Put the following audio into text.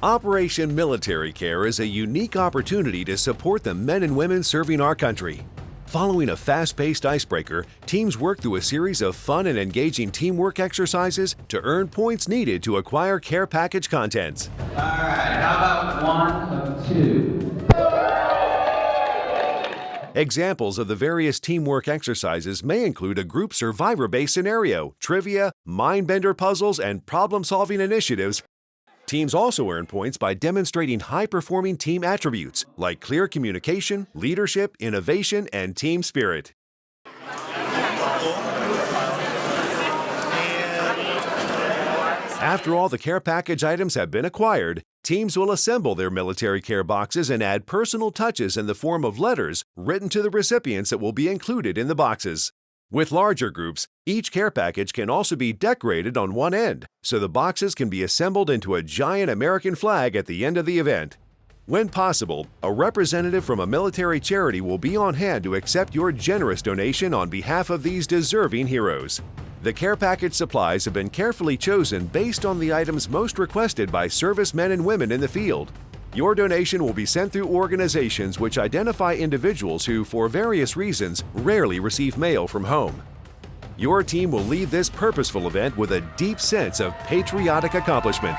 Operation Military Care is a unique opportunity to support the men and women serving our country. Following a fast-paced icebreaker, teams work through a series of fun and engaging teamwork exercises to earn points needed to acquire care package contents. All right, how about one of two? Examples of the various teamwork exercises may include a group survivor-based scenario, trivia, mind-bender puzzles, and problem-solving initiatives. Teams also earn points by demonstrating high-performing team attributes like clear communication, leadership, innovation, and team spirit. After all the care package items have been acquired, teams will assemble their military care boxes and add personal touches in the form of letters written to the recipients that will be included in the boxes. With larger groups, each care package can also be decorated on one end, so the boxes can be assembled into a giant American flag at the end of the event. When possible, a representative from a military charity will be on hand to accept your generous donation on behalf of these deserving heroes. The care package supplies have been carefully chosen based on the items most requested by servicemen and women in the field. Your donation will be sent through organizations which identify individuals who, for various reasons, rarely receive mail from home. Your team will leave this purposeful event with a deep sense of patriotic accomplishment.